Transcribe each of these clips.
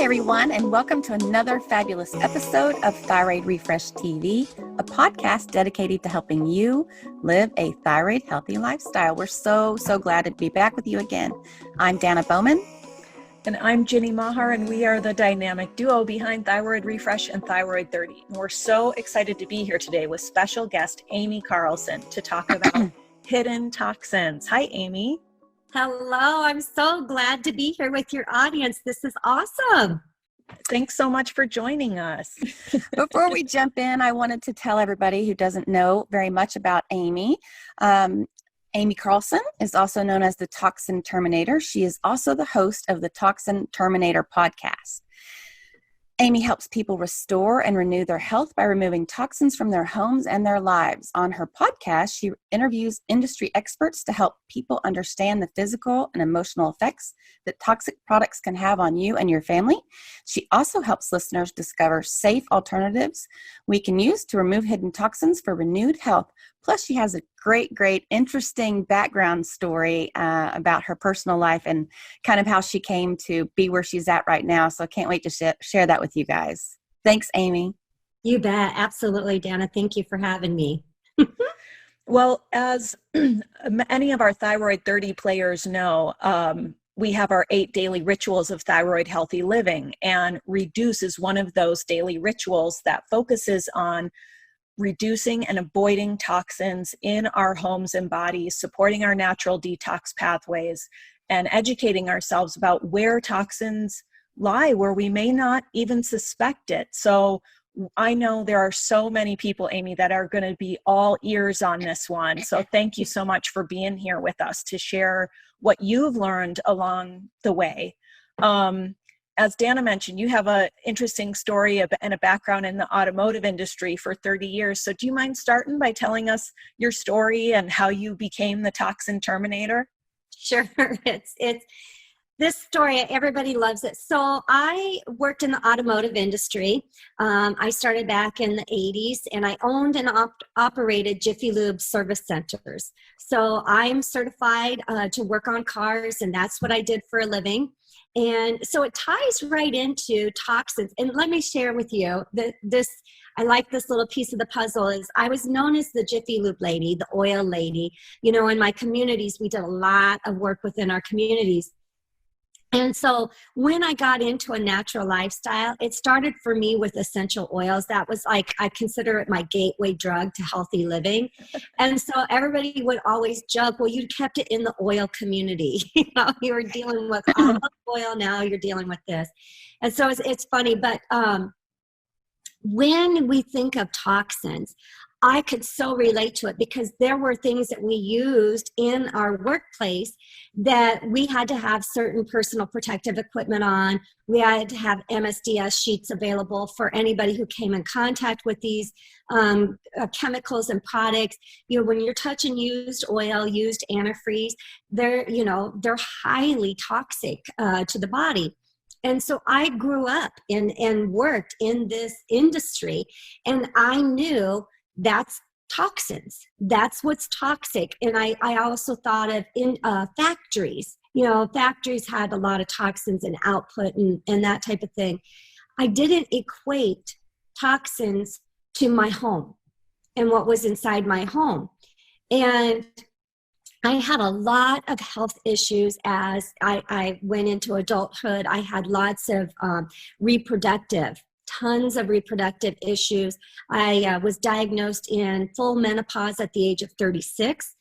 everyone, and welcome to another fabulous episode of Thyroid Refresh TV, a podcast dedicated to helping you live a thyroid healthy lifestyle. We're so glad to be back with you again. I'm Danna Bowman. And I'm Ginny Mahar, and we are the dynamic duo behind Thyroid Refresh and Thyroid 30. And we're so excited to be here today with special guest Aimee Carlson to talk about hidden toxins. Hi, Aimee. Hello, I'm so glad to be here with your audience. This is awesome. Thanks so much for joining us. Before we jump in, I wanted to tell everybody who doesn't know very much about Aimee. Aimee Carlson is also known as the Toxin Terminator. She is also the host of the Toxin Terminator podcast. Aimee helps people restore and renew their health by removing toxins from their homes and their lives. On her podcast, she interviews industry experts to help people understand the physical and emotional effects that toxic products can have on you and your family. She also helps listeners discover safe alternatives we can use to remove hidden toxins for renewed health. Plus, she has a great, interesting background story about her personal life and kind of how she came to be where she's at right now. So I can't wait to share that with you guys. Thanks, Aimee. You bet. Absolutely, Danna. Thank you for having me. Well, as many of our Thyroid 30 players know, we have our 8 daily rituals of thyroid healthy living, and Reduce is one of those daily rituals that focuses on reducing and avoiding toxins in our homes and bodies, supporting our natural detox pathways, and educating ourselves about where toxins lie, where we may not even suspect it. So I know there are so many people, Aimee, that are going to be all ears on this one. So thank you so much for being here with us to share what you've learned along the way. As Danna mentioned, you have an interesting story and a background in the automotive industry for 30 years. So do you mind starting by telling us your story and how you became the Toxin Terminator? Sure. It's this story, everybody loves it. So I worked in the automotive industry. I started back in the 80s, and I owned and operated Jiffy Lube service centers. So I'm certified to work on cars, and that's what I did for a living. And so it ties right into toxins. And let me share with you I like this little piece of the puzzle is I was known as the Jiffy Lube lady, the oil lady. You know, in my communities, we did a lot of work within our communities. And so when I got into a natural lifestyle, it started for me with essential oils. That was like, I consider it my gateway drug to healthy living. And so everybody would always joke, well, you kept it in the oil community. You know, you were dealing with olive oil, now you're dealing with this. And so it's funny, but when we think of toxins, I could so relate to it because there were things that we used in our workplace that we had to have certain personal protective equipment on. We had to have MSDS sheets available for anybody who came in contact with these chemicals and products. You know, when you're touching used oil, used antifreeze, they're highly toxic to the body. And so I grew up and worked in this industry, and I knew that's toxins. That's what's toxic. And I also thought of in factories. You know, factories had a lot of toxins and output and that type of thing. I didn't equate toxins to my home and what was inside my home. And I had a lot of health issues as I went into adulthood. I had lots of tons of reproductive issues. I was diagnosed in full menopause at the age of 36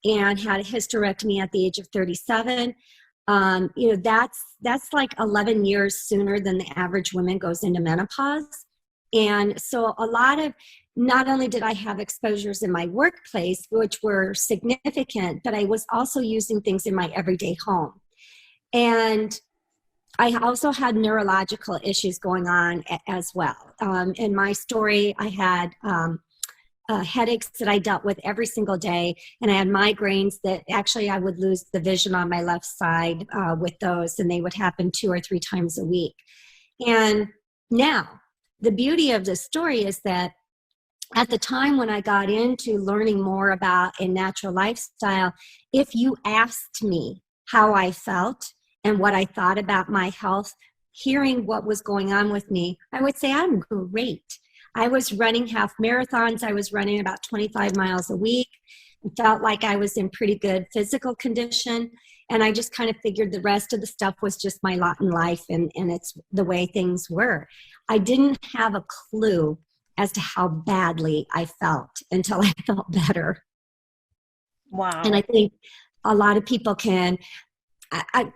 and had a hysterectomy at the age of 37. That's like 11 years sooner than the average woman goes into menopause. And so not only did I have exposures in my workplace, which were significant, but I was also using things in my everyday home. And I also had neurological issues going on as well. In my story, I had headaches that I dealt with every single day, and I had migraines that actually I would lose the vision on my left side with those, and they would happen 2 or 3 times a week. And now, the beauty of this story is that at the time when I got into learning more about a natural lifestyle, if you asked me how I felt and what I thought about my health hearing what was going on with me, I would say I'm great. I was running half marathons. I was running about 25 miles a week. It felt like I was in pretty good physical condition. And I just kind of figured the rest of the stuff was just my lot in life, and it's the way things were. I didn't have a clue as to how badly I felt until I felt better. Wow. And I think a lot of people can, I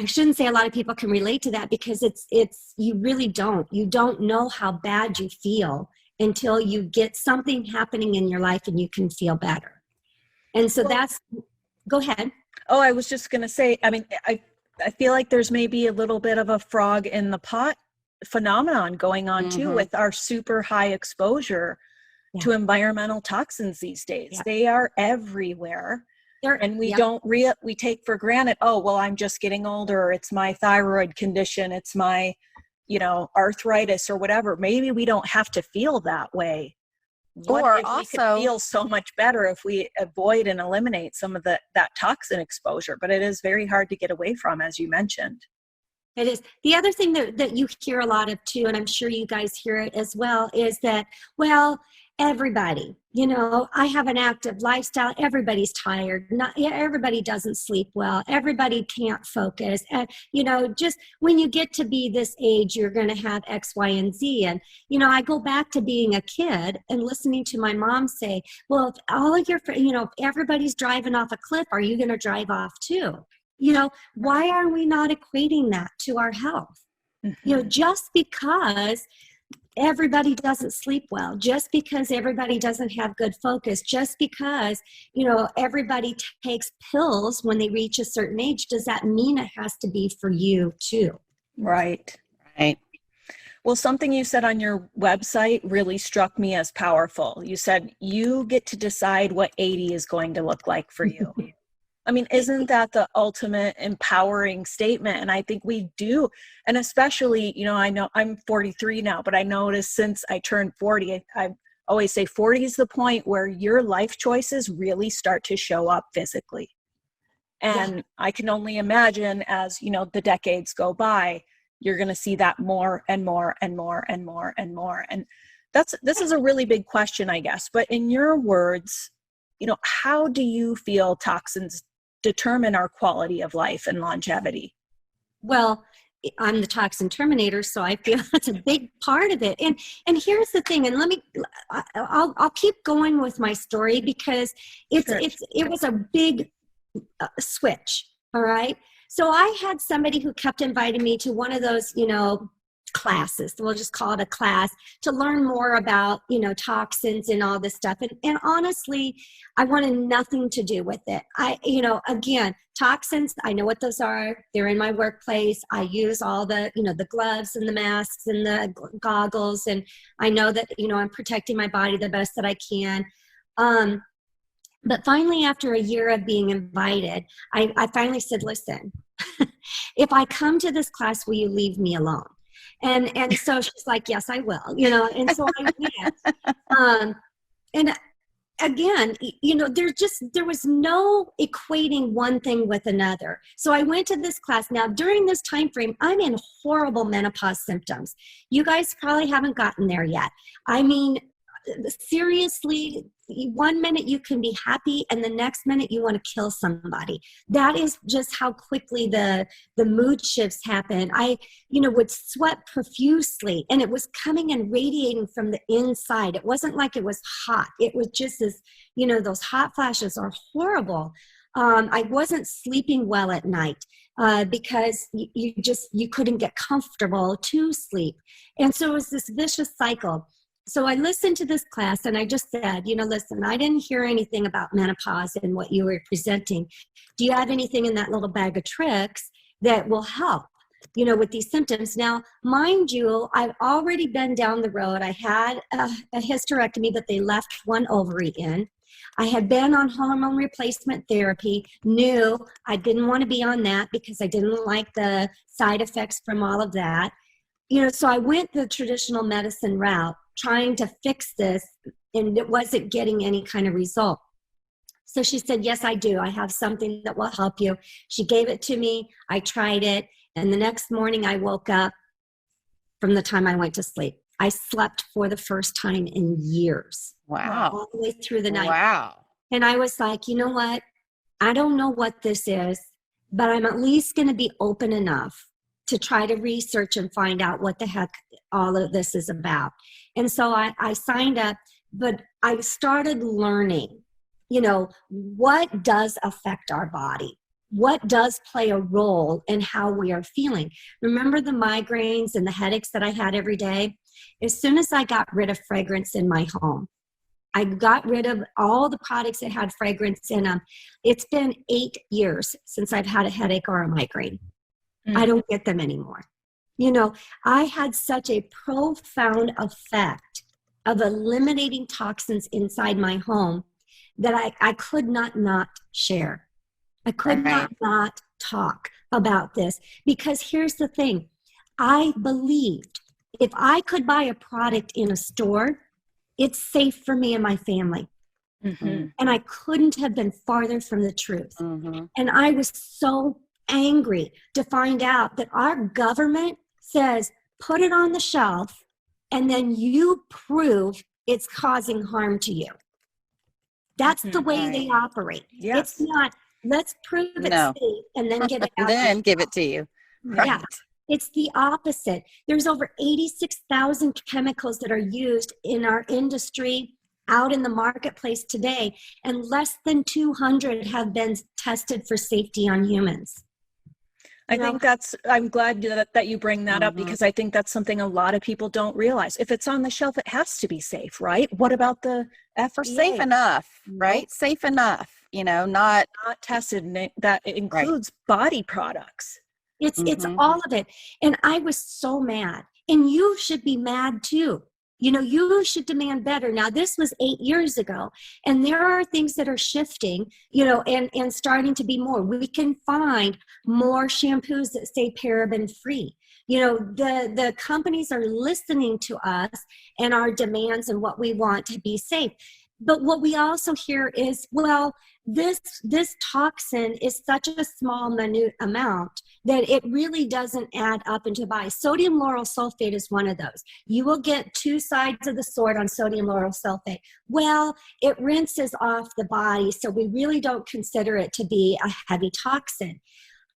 shouldn't say a lot of people can relate to that, because you really don't. You don't know how bad you feel until you get something happening in your life and you can feel better. And so go ahead. Oh, I was just going to say, I mean, I feel like there's maybe a little bit of a frog in the pot phenomenon going on too, with our super high exposure to environmental toxins these days. Yeah. They are everywhere. And we we take for granted, oh, well, I'm just getting older. It's my thyroid condition. It's my, arthritis or whatever. Maybe we don't have to feel that way. What if we could feel so much better if we avoid and eliminate some of that toxin exposure? But it is very hard to get away from, as you mentioned. It is. The other thing that you hear a lot of too, and I'm sure you guys hear it as well, is that, well, everybody, I have an active lifestyle. Everybody's tired. Everybody doesn't sleep well. Everybody can't focus. And, just when you get to be this age, you're going to have X, Y, and Z. And, I go back to being a kid and listening to my mom say, well, if all of your, if everybody's driving off a cliff, are you going to drive off too? Why are we not equating that to our health? Mm-hmm. Just because everybody doesn't sleep well, just because everybody doesn't have good focus, just because, everybody takes pills when they reach a certain age, does that mean it has to be for you too? Right. Well, something you said on your website really struck me as powerful. You said you get to decide what 80 is going to look like for you. I mean, isn't that the ultimate empowering statement? And I think we do. And especially, I know I'm 43 now, but I noticed since I turned 40, I always say 40 is the point where your life choices really start to show up physically. And I can only imagine as, the decades go by, you're going to see that more and more and more and more and more. And this is a really big question, I guess. But in your words, how do you feel toxins determine our quality of life and longevity? Well, I'm the Toxin Terminator, so I feel that's a big part of it. And here's the thing, and I'll keep going with my story, because it was a big switch. All right. So I had somebody who kept inviting me to one of those, classes, we'll just call it a class, to learn more about, toxins and all this stuff. And honestly, I wanted nothing to do with it. Again, toxins, I know what those are. They're in my workplace. I use all the, the gloves and the masks and the goggles. And I know that, I'm protecting my body the best that I can. But finally, after a year of being invited, I finally said, listen, if I come to this class, will you leave me alone? And so she's like, yes, I will, and so I went. And again, there was no equating one thing with another. So I went to this class. Now, during this time frame, I'm in horrible menopause symptoms. You guys probably haven't gotten there yet. I mean, seriously, 1 minute you can be happy and the next minute you want to kill somebody. That is just how quickly the mood shifts happen. I would sweat profusely, and it was coming and radiating from the inside. It wasn't like it was hot. It was just this, those hot flashes are horrible. I wasn't sleeping well at night because you couldn't get comfortable to sleep. And so it was this vicious cycle. So I listened to this class and I just said, listen, I didn't hear anything about menopause and what you were presenting. Do you have anything in that little bag of tricks that will help, with these symptoms? Now, mind you, I've already been down the road. I had a hysterectomy, but they left one ovary in. I had been on hormone replacement therapy, knew I didn't want to be on that because I didn't like the side effects from all of that. So I went the traditional medicine route, trying to fix this, and it wasn't getting any kind of result. So she said, yes, I do. I have something that will help you. She gave it to me. I tried it. And the next morning I woke up from the time I went to sleep. I slept for the first time in years. Wow. All the way through the night. Wow. And I was like, you know what? I don't know what this is, but I'm at least going to be open enough to try to research and find out what the heck all of this is about. And so I signed up, but I started learning, what does affect our body? What does play a role in how we are feeling? Remember the migraines and the headaches that I had every day? As soon as I got rid of fragrance in my home, I got rid of all the products that had fragrance in them. It's been 8 years since I've had a headache or a migraine. I don't get them anymore. I had such a profound effect of eliminating toxins inside my home that I could not share. I could not talk about this, because here's the thing. I believed if I could buy a product in a store, it's safe for me and my family. Mm-hmm. And I couldn't have been farther from the truth. Mm-hmm. And I was so angry to find out that our government says, put it on the shelf, and then you prove it's causing harm to you. That's the way they operate. Yes. It's not, let's prove it's safe and then get it out. Then give it to you. Right. Yeah. It's the opposite. There's over 86,000 chemicals that are used in our industry out in the marketplace today, and less than 200 have been tested for safety on humans. I think I'm glad that you bring that up, because I think that's something a lot of people don't realize. If it's on the shelf, it has to be safe, right? What about the FDA? Safe enough, right? Safe enough, not tested, and that includes body products. It's all of it. And I was so mad. And you should be mad too. You should demand better. Now, this was 8 years ago, and there are things that are shifting, and starting to be more. We can find more shampoos that say paraben free. The companies are listening to us and our demands and what we want to be safe. But what we also hear is, well, this toxin is such a small, minute amount that it really doesn't add up into body. Sodium lauryl sulfate is one of those. You will get two sides of the sword on sodium lauryl sulfate. Well, it rinses off the body, so we really don't consider it to be a heavy toxin.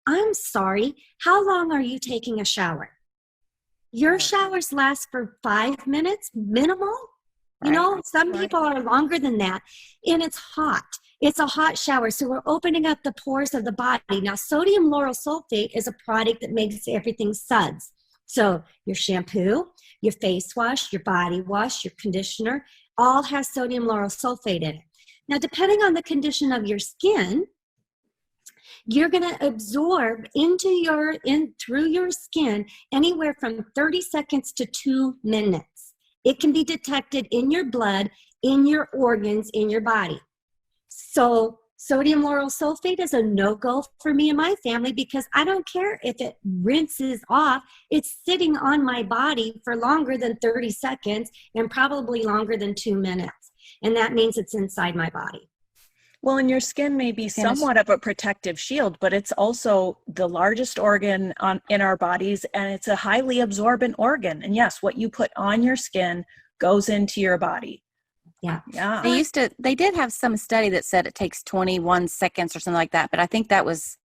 I'm sorry, how long are you taking a shower? Your showers last for 5 minutes, minimal? Some people are longer than that, and it's hot. It's a hot shower, so we're opening up the pores of the body. Now, sodium lauryl sulfate is a product that makes everything suds. So your shampoo, your face wash, your body wash, your conditioner, all has sodium lauryl sulfate in it. Now, depending on the condition of your skin, you're going to absorb through your skin anywhere from 30 seconds to 2 minutes. It can be detected in your blood, in your organs, in your body. So sodium lauryl sulfate is a no-go for me and my family, because I don't care if it rinses off. It's sitting on my body for longer than 30 seconds and probably longer than 2 minutes. And that means it's inside my body. Well, and your skin may be somewhat of a protective shield, but it's also the largest organ in our bodies, and it's a highly absorbent organ. And yes, what you put on your skin goes into your body. Yeah. They did have some study that said it takes 21 seconds or something like that, but I think that was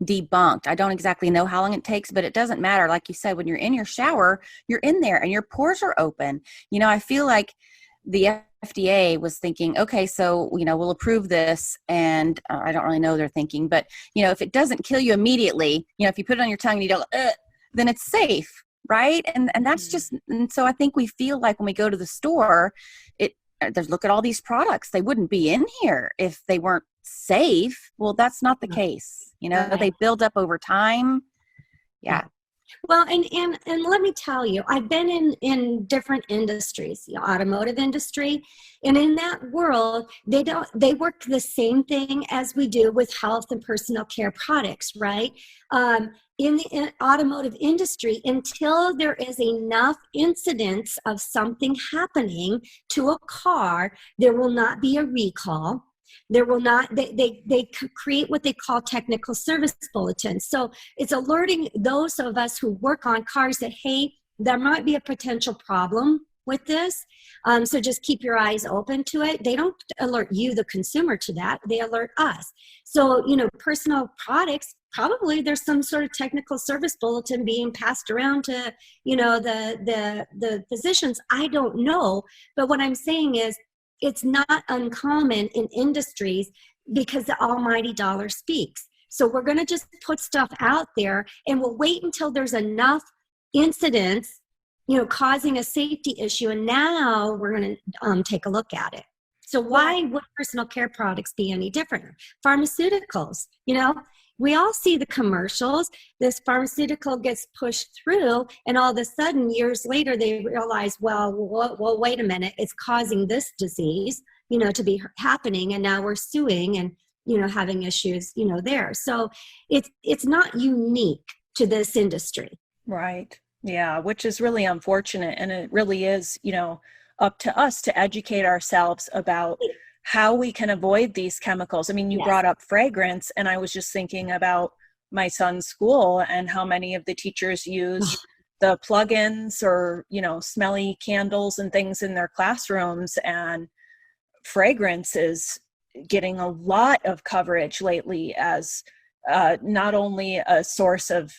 debunked. I don't exactly know how long it takes, but it doesn't matter. Like you said, when you're in your shower, you're in there and your pores are open. I feel like the FDA was thinking, okay, so, we'll approve this. And I don't really know what they're thinking, but, if it doesn't kill you immediately, if you put it on your tongue and you don't, then it's safe. Right. And that's just, and so I think we feel like when we go to the store, look at all these products. They wouldn't be in here if they weren't safe. Well, that's not the case. They build up over time. Yeah. Well, and let me tell you, I've been in different industries, the automotive industry, and in that world, they work the same thing as we do with health and personal care products, right? In the automotive industry, until there is enough incidents of something happening to a car, there will not be a recall. There will not, they create what they call technical service bulletins. So it's alerting those of us who work on cars that, hey, there might be a potential problem with this. So just keep your eyes open to it. They don't alert you, the consumer, to that. They alert us. So, personal products, probably there's some sort of technical service bulletin being passed around to, the physicians. I don't know. But what I'm saying is it's not uncommon in industries because the almighty dollar speaks. So we're going to just put stuff out there and we'll wait until there's enough incidents causing a safety issue, and now we're going to take a look at it. So why would personal care products be any different? Pharmaceuticals, we all see the commercials. This pharmaceutical gets pushed through, and all of a sudden, years later, they realize, well, wait a minute, it's causing this disease, to be happening, and now we're suing and, having issues, there. So it's not unique to this industry. Right. Yeah, which is really unfortunate. And it really is, up to us to educate ourselves about how we can avoid these chemicals. I mean, you brought up fragrance, and I was just thinking about my son's school and how many of the teachers use the plugins or, smelly candles and things in their classrooms. And fragrance is getting a lot of coverage lately as not only a source of,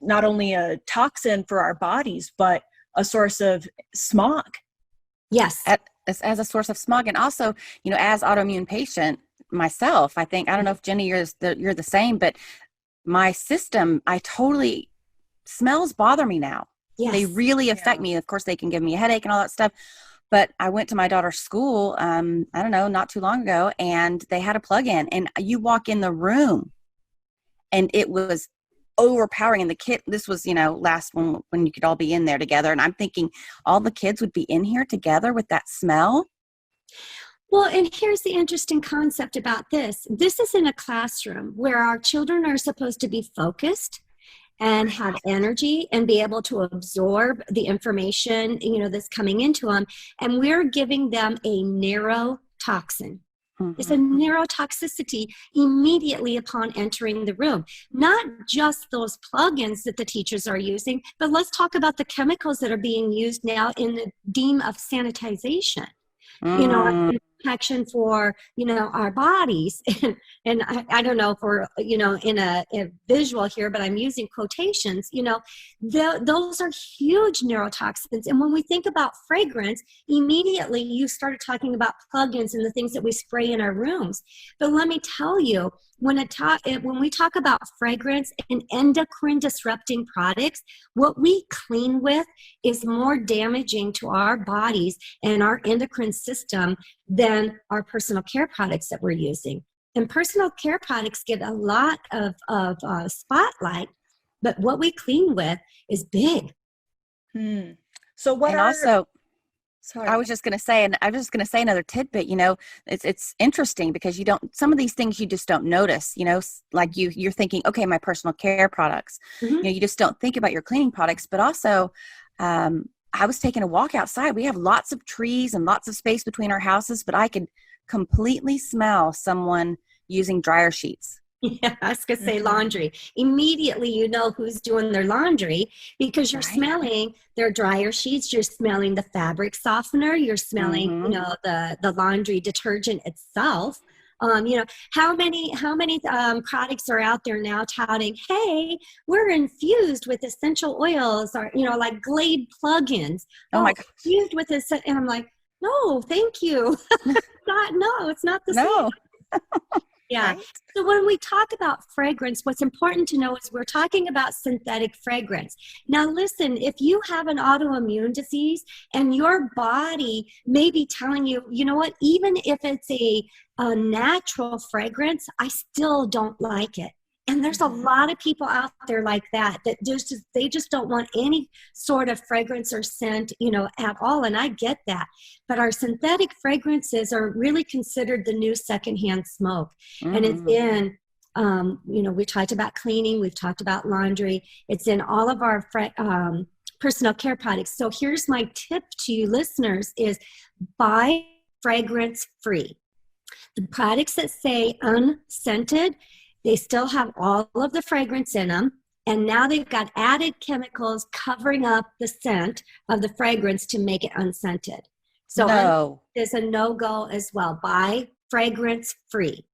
not only a toxin for our bodies, but a source of smog. Yes. As a source of smog. And also, as autoimmune patient myself, I don't know if Jenny, you're the same, but my system, smells bother me now. Yes. They really affect me. Of course, they can give me a headache and all that stuff. But I went to my daughter's school, not too long ago, and they had a plug-in, and you walk in the room and it was overpowering. And the kid, this was, last one when you could all be in there together. And I'm thinking all the kids would be in here together with that smell. Well, and here's the interesting concept about this. This is in a classroom where our children are supposed to be focused and have energy and be able to absorb the information, that's coming into them. And we're giving them a neurotoxin. It's a neurotoxicity immediately upon entering the room. Not just those plugins that the teachers are using, but let's talk about the chemicals that are being used now in the theme of sanitization. Protection for, our bodies. And I don't know if we're, in a visual here, but I'm using quotations, those are huge neurotoxins. And when we think about fragrance, immediately you started talking about plugins and the things that we spray in our rooms. But let me tell you, when we talk about fragrance and endocrine disrupting products, what we clean with is more damaging to our bodies and our endocrine system than our personal care products that we're using. And personal care products get a lot of spotlight, but what we clean with is big. So what Sorry. I was just going to say another tidbit, it's interesting because some of these things you just don't notice, like you're thinking, okay, my personal care products, you just don't think about your cleaning products. But also, I was taking a walk outside. We have lots of trees and lots of space between our houses, but I could completely smell someone using dryer sheets. Yeah, I was going to say laundry. Immediately, you know who's doing their laundry because you're smelling their dryer sheets. You're smelling the fabric softener. You're smelling, the laundry detergent itself. How many products are out there now touting, hey, we're infused with essential oils or, like Glade plugins. Oh my God. Infused with this. And I'm like, no, thank you. It's not the same. Yeah. Right. So when we talk about fragrance, what's important to know is we're talking about synthetic fragrance. Now, listen, if you have an autoimmune disease and your body may be telling you, you know what, even if it's a natural fragrance, I still don't like it. And there's a lot of people out there like that they just don't want any sort of fragrance or scent, at all. And I get that. But our synthetic fragrances are really considered the new secondhand smoke. And it's in, we talked about cleaning. We've talked about laundry. It's in all of our personal care products. So here's my tip to you listeners is buy fragrance free. The products that say unscented, they still have all of the fragrance in them. And now they've got added chemicals covering up the scent of the fragrance to make it unscented. So no. there's a no-go as well. Buy fragrance free.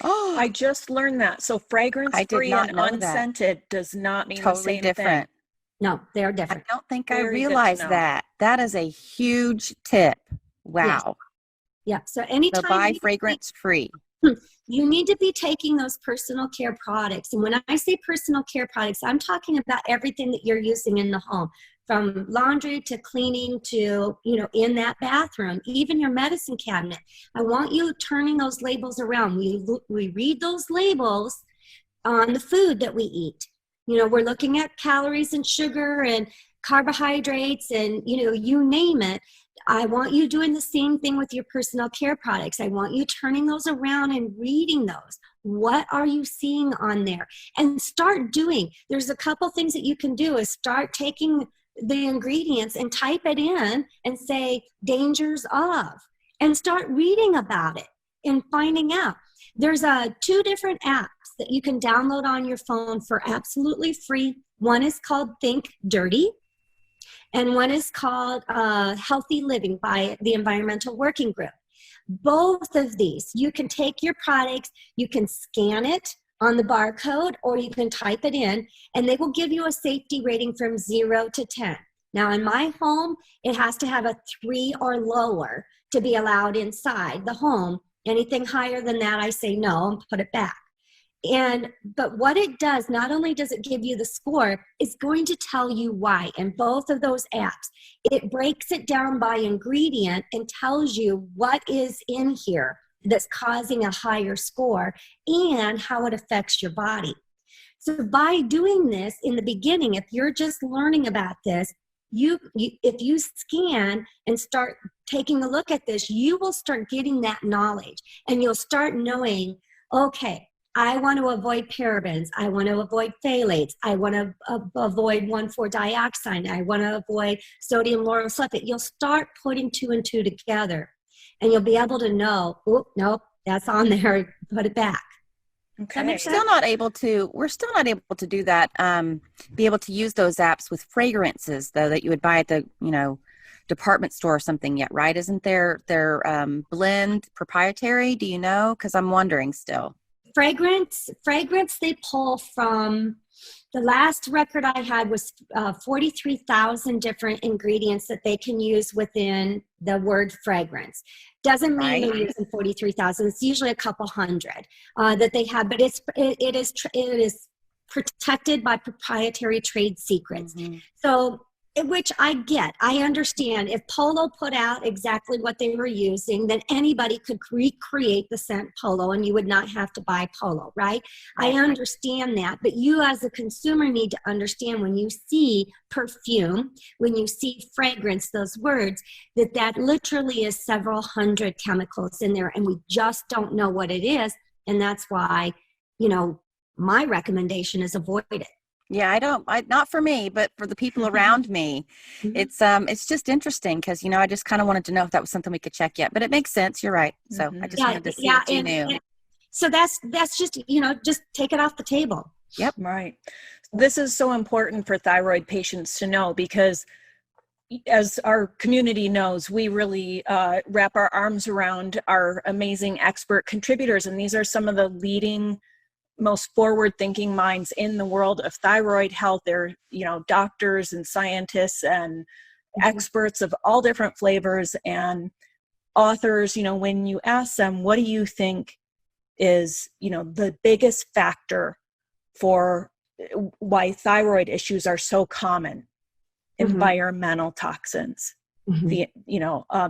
Oh, I just learned that. So fragrance I did free not and know that. unscented does not mean the totally same different. thing. No, they're I different. don't think I Very good to realized know. that. That is a huge tip. Wow. Yeah. So So anytime buy fragrance free. you need to be taking those personal care products. And when I say personal care products, I'm talking about everything that you're using in the home, from laundry to cleaning to, in that bathroom, even your medicine cabinet. I want you turning those labels around. We read those labels on the food that we eat. We're looking at calories and sugar and carbohydrates and, you name it. I want you doing the same thing with your personal care products. I want you turning those around and reading those. What are you seeing on there? And start doing. There's a couple things that you can do is start taking the ingredients and type it in and say dangers of, and start reading about it and finding out. There's 2 different apps that you can download on your phone for absolutely free. One is called Think Dirty, and one is called Healthy Living by the Environmental Working Group. Both of these, you can take your products, you can scan it on the barcode, or you can type it in, and they will give you a safety rating from 0 to 10. Now, in my home, it has to have a 3 or lower to be allowed inside the home. Anything higher than that, I say no and put it back. But what it does, not only does it give you the score, it's going to tell you why. In both of those apps, it breaks it down by ingredient and tells you what is in here that's causing a higher score and how it affects your body. So by doing this in the beginning, if you're just learning about this, if you scan and start taking a look at this, you will start getting that knowledge, and you'll start knowing, okay, I want to avoid parabens. I want to avoid phthalates. I want to avoid 1,4-dioxane. I want to avoid sodium lauryl sulfate. You'll start putting 2 and 2 together, and you'll be able to know, oh, nope, that's on there. Put it back. Okay. We're still not able to do that. Be able to use those apps with fragrances, though, that you would buy at the, department store or something yet, right? Isn't their blend proprietary? Do you know? Because I'm wondering still. Fragrance they pull from, the last record I had was 43,000 different ingredients that they can use within the word fragrance. Doesn't mean they're using 43,000. It's usually a couple hundred that they have, but it is protected by proprietary trade secrets. Mm-hmm. So, which I get. I understand. If Polo put out exactly what they were using, then anybody could recreate the scent Polo, and you would not have to buy Polo, right? I understand that. But you as a consumer need to understand, when you see perfume, when you see fragrance, those words, that literally is several hundred chemicals in there, and we just don't know what it is. And that's why, my recommendation is avoid it. Yeah, not for me, but for the people around me. Mm-hmm. It's just interesting because, I just kind of wanted to know if that was something we could check yet, but it makes sense. You're right. So I just wanted to see what you knew. So that's just, just take it off the table. Yep. Right. This is so important for thyroid patients to know, because as our community knows, we really wrap our arms around our amazing expert contributors. And these are some of the leading, most forward-thinking minds in the world of thyroid health. They're, doctors and scientists and experts of all different flavors and authors. When you ask them, what do you think is, the biggest factor for why thyroid issues are so common? Environmental toxins.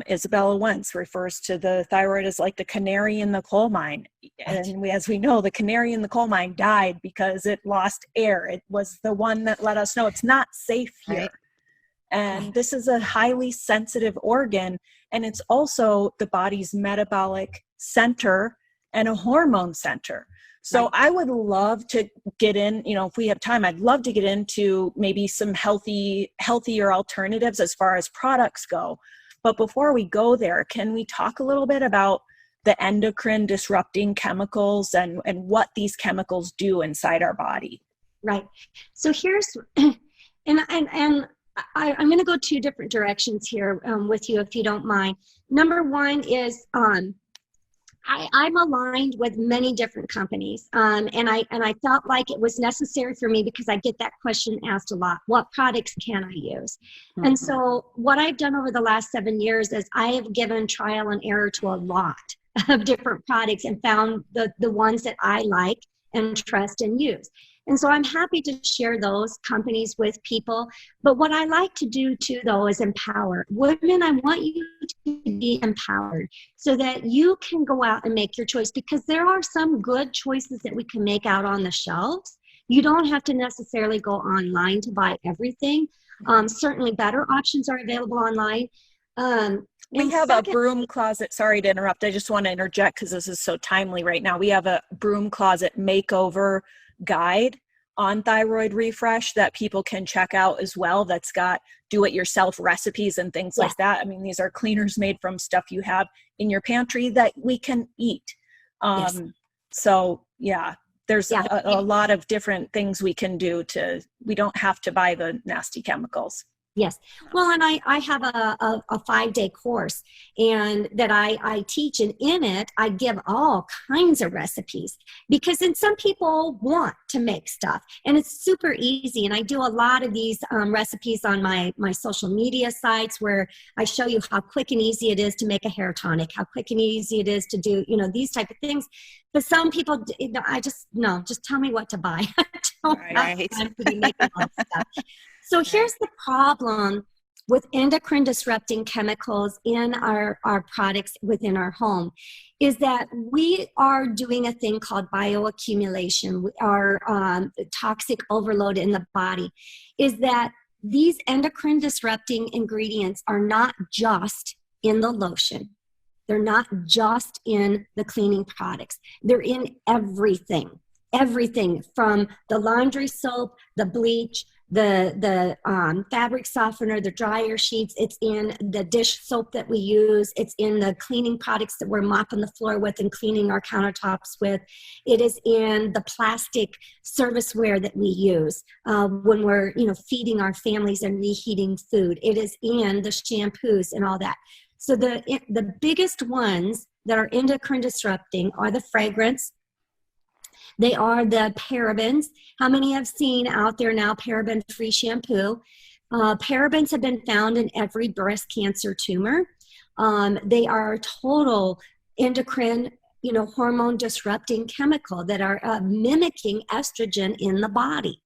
Isabella Wentz refers to the thyroid as like the canary in the coal mine. And as we know, the canary in the coal mine died because it lost air. It was the one that let us know it's not safe here. Right. And this is a highly sensitive organ. And it's also the body's metabolic center and a hormone center. So I would love to get in, if we have time, I'd love to get into maybe some healthier alternatives as far as products go. But before we go there, can we talk a little bit about the endocrine disrupting chemicals and what these chemicals do inside our body. Right. So here's, I'm going to go two different directions here with you, if you don't mind. Number one is I'm aligned with many different companies, and I felt like it was necessary for me because I get that question asked a lot. What products can I use? Mm-hmm. And so what I've done over the last 7 years is I have given trial and error to a lot of different products and found the ones that I like and trust and use. And so I'm happy to share those companies with people. But what I like to do too, though, is empower. Women, I want you to be empowered so that you can go out and make your choice, because there are some good choices that we can make out on the shelves. You don't have to necessarily go online to buy everything. Certainly better options are available online. We have a broom closet. Sorry to interrupt. I just want to interject because this is so timely right now. We have a broom closet makeover guide on thyroid refresh that people can check out as well. That's got do-it-yourself recipes and things like that. I mean, these are cleaners made from stuff you have in your pantry that we can eat. So yeah, there's a lot of different things we can do we don't have to buy the nasty chemicals. Yes. Well, and I have a 5-day course and that I teach, and in it, I give all kinds of recipes, because then some people want to make stuff and it's super easy. And I do a lot of these recipes on my social media sites where I show you how quick and easy it is to make a hair tonic, how quick and easy it is to do, these type of things. But some people, just tell me what to buy. I don't have time to be making all this stuff. So here's the problem with endocrine disrupting chemicals in our products within our home, is that we are doing a thing called bioaccumulation, our toxic overload in the body, is that these endocrine disrupting ingredients are not just in the lotion. They're not just in the cleaning products. They're in everything from the laundry soap, the bleach, the fabric softener, the dryer sheets. It's in the dish soap that we use. It's in the cleaning products that we're mopping the floor with and cleaning our countertops with. It is in the plastic serviceware that we use when we're, feeding our families and reheating food. It is in the shampoos and all that. So the biggest ones that are endocrine disrupting are the fragrance. They are the parabens. How many have seen out there now paraben-free shampoo? Parabens have been found in every breast cancer tumor. They are a total endocrine, hormone disrupting chemical that are mimicking estrogen in the body.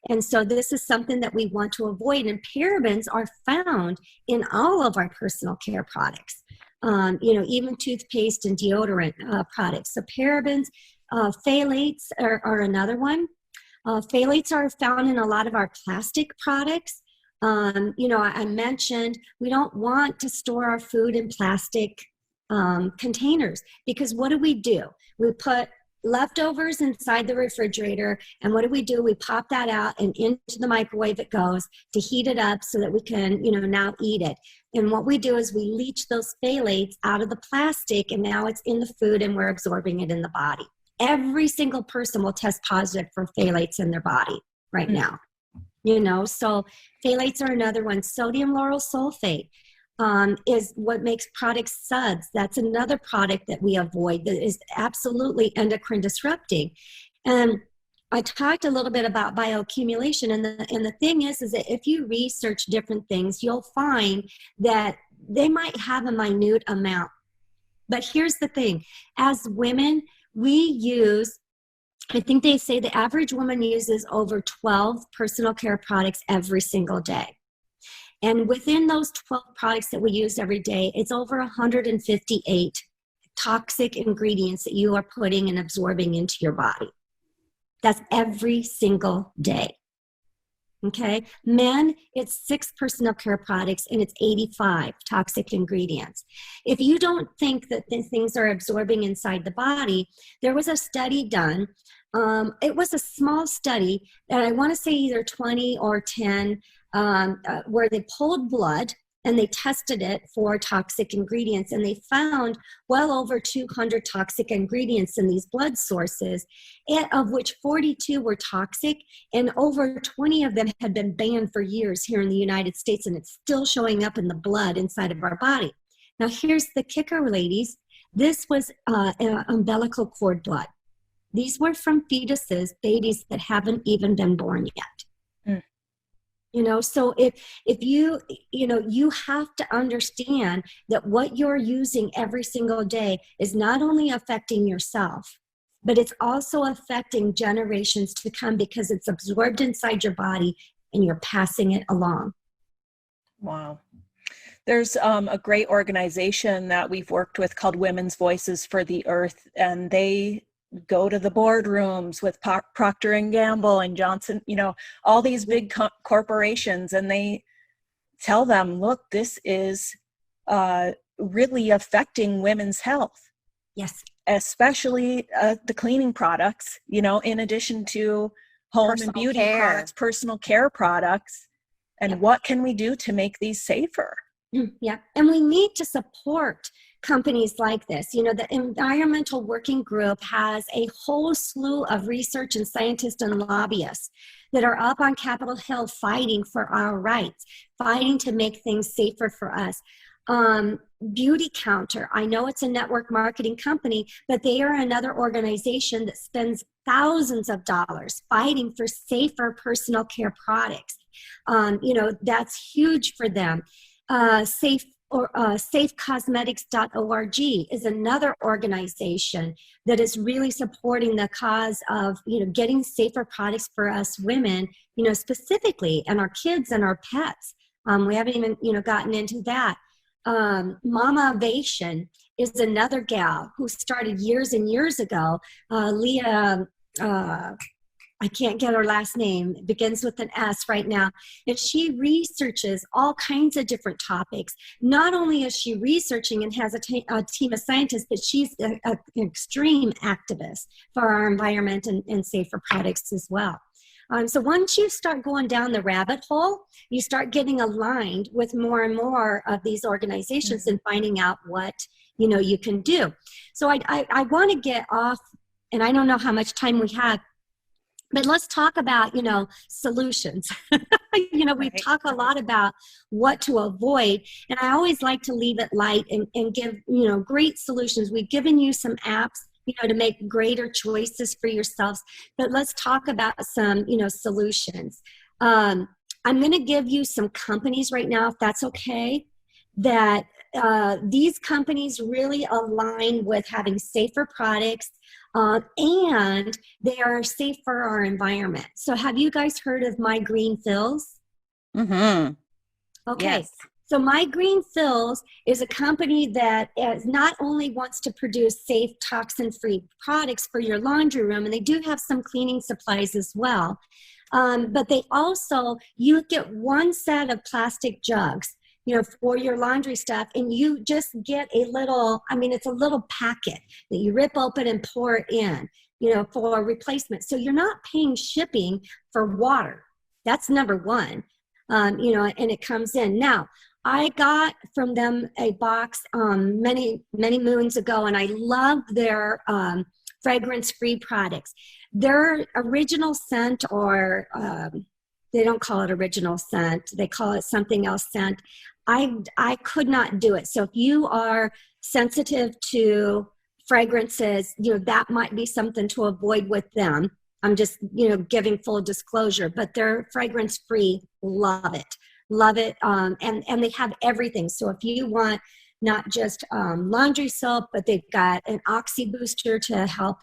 And so this is something that we want to avoid. And parabens are found in all of our personal care products, even toothpaste and deodorant products. So parabens, phthalates are another one. Phthalates are found in a lot of our plastic products. I mentioned we don't want to store our food in plastic containers, because what do? We put leftovers inside the refrigerator, and what do? We pop that out and into the microwave it goes to heat it up so that we can, now eat it. And what we do is we leach those phthalates out of the plastic, and now it's in the food and we're absorbing it in the body. Every single person will test positive for phthalates in their body right now. So phthalates are another one. Sodium lauryl sulfate is what makes products suds. That's another product that we avoid that is absolutely endocrine disrupting. And I talked a little bit about bioaccumulation, and the thing is that if you research different things, you'll find that they might have a minute amount. But here's the thing: as women, we use, I think they say the average woman uses over 12 personal care products every single day. And within those 12 products that we use every day, it's over 158 toxic ingredients that you are putting and absorbing into your body. That's every single day. Okay, men, it's 6 personal care products and it's 85 toxic ingredients. If you don't think that these things are absorbing inside the body, there was a study done. It was a small study, and I want to say either 20 or 10, where they pulled blood and they tested it for toxic ingredients, and they found well over 200 toxic ingredients in these blood sources, of which 42 were toxic, and over 20 of them had been banned for years here in the United States, and it's still showing up in the blood inside of our body. Now, here's the kicker, ladies. This was umbilical cord blood. These were from fetuses, babies that haven't even been born yet. So if you have to understand that what you're using every single day is not only affecting yourself, but it's also affecting generations to come, because it's absorbed inside your body and you're passing it along. Wow. There's a great organization that we've worked with called Women's Voices for the Earth, and they go to the boardrooms with Procter & Gamble and Johnson, all these big corporations, and they tell them, look, this is really affecting women's health. Yes. Especially the cleaning products, in addition to home and beauty products, personal care products. And what can we do to make these safer? Yeah. And we need to support companies like this. The Environmental Working Group has a whole slew of research and scientists and lobbyists that are up on Capitol Hill fighting for our rights, fighting to make things safer for us. Beauty Counter, I know it's a network marketing company, but they are another organization that spends thousands of dollars fighting for safer personal care products. That's huge for them. Safecosmetics.org is another organization that is really supporting the cause of, getting safer products for us women, specifically, and our kids and our pets. We haven't even, gotten into that. Mamavation is another gal who started years and years ago. Leah, I can't get her last name. It begins with an S right now. And she researches all kinds of different topics. Not only is she researching and has a team of scientists, but she's an extreme activist for our environment and safer products as well. So once you start going down the rabbit hole, you start getting aligned with more and more of these organizations and finding out what, you can do. So I want to get off, and I don't know how much time we have, but let's talk about, solutions. We talk a lot about what to avoid, and I always like to leave it light and give, great solutions. We've given you some apps, to make greater choices for yourselves, but let's talk about some, solutions. I'm going to give you some companies right now, if that's okay, that these companies really align with having safer products, and they are safe for our environment. So have you guys heard of My Green Fills? Mm-hmm. Okay. Yes. So My Green Fills is a company that not only wants to produce safe, toxin-free products for your laundry room, and they do have some cleaning supplies as well, but they also, you get one set of plastic jugs, for your laundry stuff, and you just get a little, it's a little packet that you rip open and pour it in, for a replacement. So you're not paying shipping for water. That's number one, and it comes in. Now, I got from them a box many, many moons ago, and I love their fragrance-free products. Their original scent, or they don't call it original scent, they call it something else scent. I could not do it. So if you are sensitive to fragrances, that might be something to avoid with them. I'm just, giving full disclosure, but they're fragrance free. Love it. And they have everything. So if you want not just laundry soap, but they've got an oxy booster to help,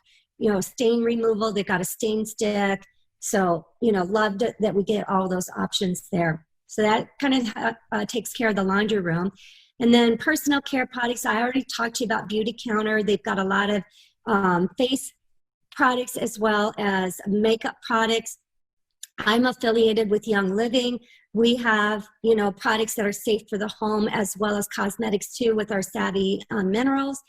stain removal. They've got a stain stick. So, loved it that we get all those options there. So that kind of takes care of the laundry room. And then personal care products, I already talked to you about Beauty Counter. They've got a lot of face products as well as makeup products. I'm affiliated with Young Living. We have, products that are safe for the home, as well as cosmetics too, with our Savvy Minerals.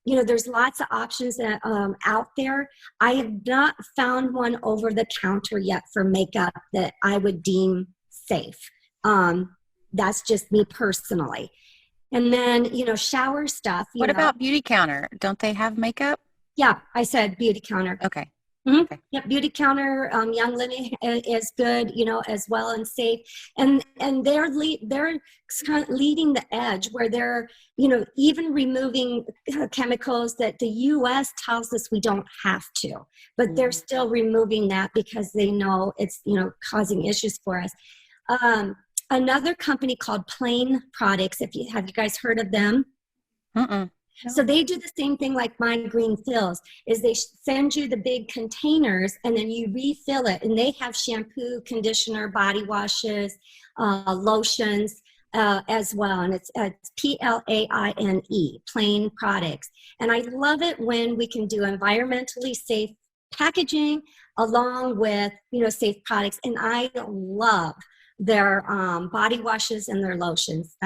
There's lots of options that, out there. I have not found one over the counter yet for makeup that I would deem safe. that's just me personally. And then, shower stuff. What about Beauty Counter? Don't they have makeup? Yeah, I said Beauty Counter. Okay. Mm-hmm. Okay. Yep, Beauty Counter, Young Living is good, as well, and safe. And they're kind of leading the edge where they're, even removing chemicals that the U.S. tells us we don't have to, but they're still removing that because they know it's, causing issues for us. Another company called Plain Products. Have you guys heard of them? No. So they do the same thing like My Green Fills, is they send you the big containers and then you refill it. And they have shampoo, conditioner, body washes, lotions as well. And it's Plaine, Plain Products. And I love it when we can do environmentally safe packaging along with, safe products. And I love their body washes and their lotions.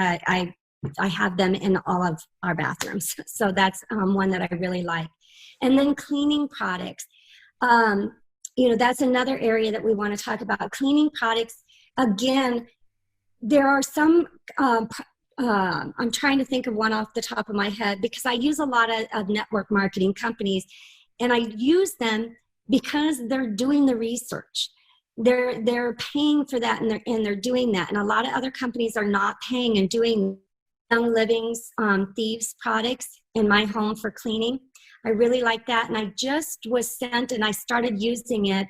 I have them in all of our bathrooms. So that's one that I really like. And then cleaning products. That's another area that we want to talk about. Cleaning products, again, there are some, I'm trying to think of one off the top of my head because I use a lot of network marketing companies, and I use them because they're doing the research. They're paying for that, and they're doing that. And a lot of other companies are not paying and doing. Young Living's Thieves products in my home for cleaning. I really like that. And I just was sent, and I started using it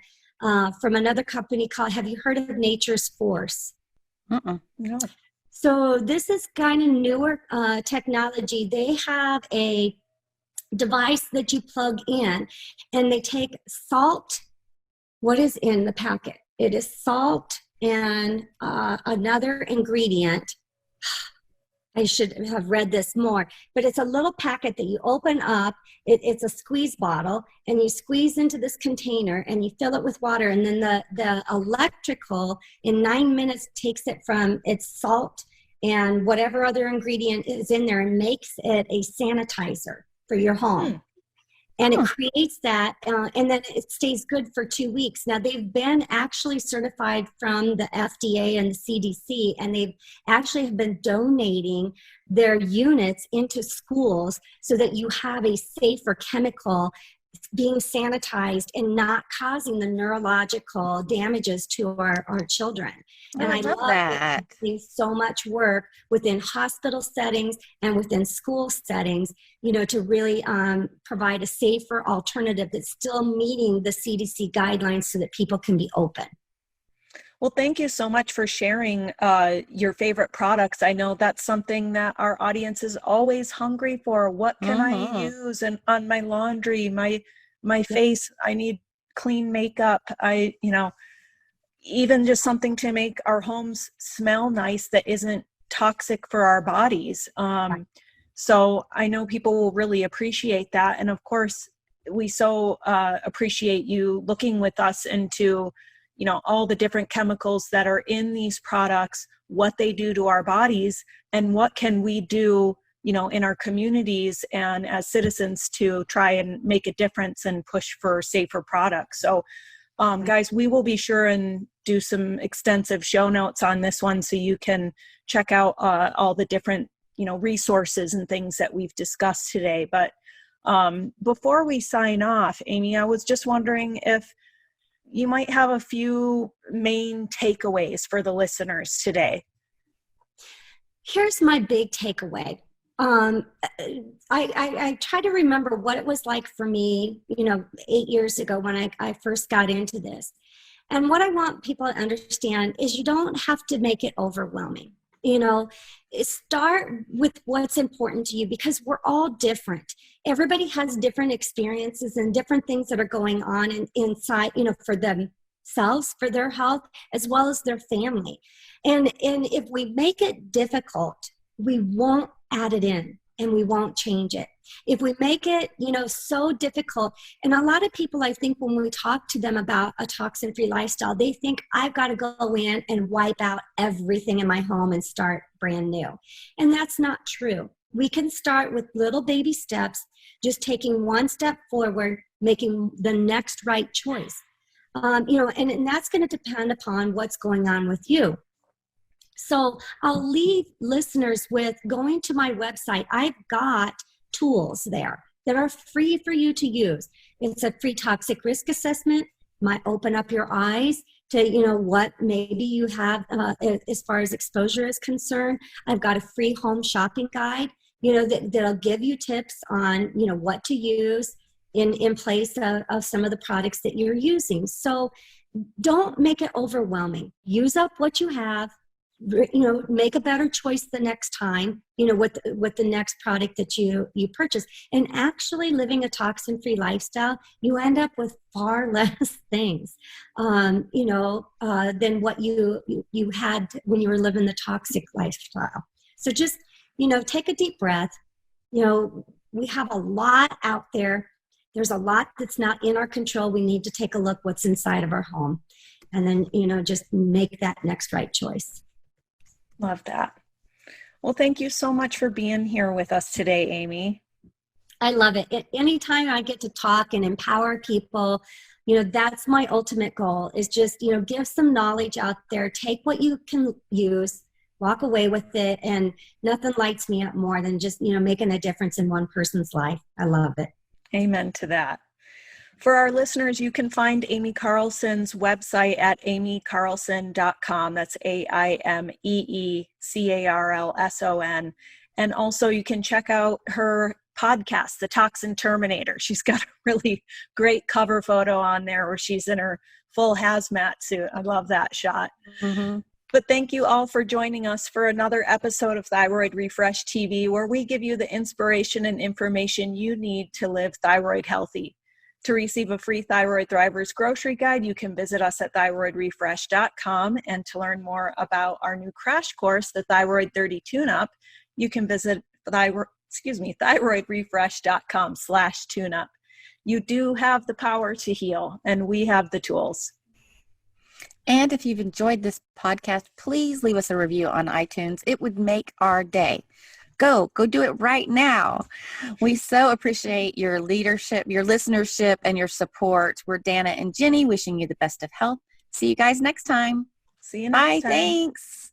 from another company called, have you heard of Nature's Force? No. So this is kind of newer technology. They have a device that you plug in, and they take salt. What is in the packet? It is salt and another ingredient. I should have read this more, but it's a little packet that you open up. It's a squeeze bottle, and you squeeze into this container and you fill it with water. And then the electrical in 9 minutes takes it from its salt and whatever other ingredient is in there and makes it a sanitizer for your home. And it creates that, and then it stays good for 2 weeks. Now, they've been actually certified from the FDA and the CDC, and they've actually have been donating their units into schools so that you have a safer chemical being sanitized and not causing the neurological damages to our children. And I love that. Doing so much work within hospital settings and within school settings, to really provide a safer alternative that's still meeting the CDC guidelines so that people can be open. Well, thank you so much for sharing your favorite products. I know that's something that our audience is always hungry for. What can I use on my laundry, my face? I need clean makeup. Even just something to make our homes smell nice that isn't toxic for our bodies. So I know people will really appreciate that. And of course, we so appreciate you looking with us into all the different chemicals that are in these products, what they do to our bodies, and what can we do, in our communities and as citizens to try and make a difference and push for safer products. So, guys, we will be sure and do some extensive show notes on this one so you can check out all the different, resources and things that we've discussed today. But before we sign off, Aimee, I was just wondering if you might have a few main takeaways for the listeners today. Here's my big takeaway. I try to remember what it was like for me, 8 years ago when I first got into this. And what I want people to understand is you don't have to make it overwhelming. Start with what's important to you because we're all different. Everybody has different experiences and different things that are going on inside, for themselves, for their health, as well as their family. And if we make it difficult, we won't add it in and we won't change it. If we make it, so difficult, and a lot of people, I think when we talk to them about a toxin-free lifestyle, they think I've got to go in and wipe out everything in my home and start brand new. And that's not true. We can start with little baby steps, just taking one step forward, making the next right choice. And that's going to depend upon what's going on with you. So I'll leave listeners with going to my website. I've got tools there that are free for you to use. It's a free toxic risk assessment, might open up your eyes to, what maybe you have as far as exposure is concerned. I've got a free home shopping guide, that'll give you tips on, what to use in place of some of the products that you're using. So don't make it overwhelming. Use up what you have, make a better choice the next time, with the next product that you purchase. And actually living a toxin-free lifestyle, you end up with far less things, than what you had when you were living the toxic lifestyle. So just, take a deep breath. We have a lot out there. There's a lot that's not in our control. We need to take a look what's inside of our home, and then, just make that next right choice. Love that. Well, thank you so much for being here with us today, Aimee. I love it. Anytime I get to talk and empower people, that's my ultimate goal, is just, give some knowledge out there, take what you can use, walk away with it. And nothing lights me up more than just, making a difference in one person's life. I love it. Amen to that. For our listeners, you can find Aimee Carlson's website at aimeecarlson.com. That's AIMEECARLSON. And also you can check out her podcast, The Toxin Terminator. She's got a really great cover photo on there where she's in her full hazmat suit. I love that shot. Mm-hmm. But thank you all for joining us for another episode of Thyroid Refresh TV, where we give you the inspiration and information you need to live thyroid healthy. To receive a free Thyroid Thrivers grocery guide, you can visit us at thyroidrefresh.com. And to learn more about our new crash course, the Thyroid 30 Tune-Up, you can visit thyroidrefresh.com/tune-up. You do have the power to heal, and we have the tools. And if you've enjoyed this podcast, please leave us a review on iTunes. It would make our day. Go do it right now. We so appreciate your leadership, your listenership, and your support. We're Danna and Ginny, wishing you the best of health. See you guys next time. See you next time. Bye. Thanks.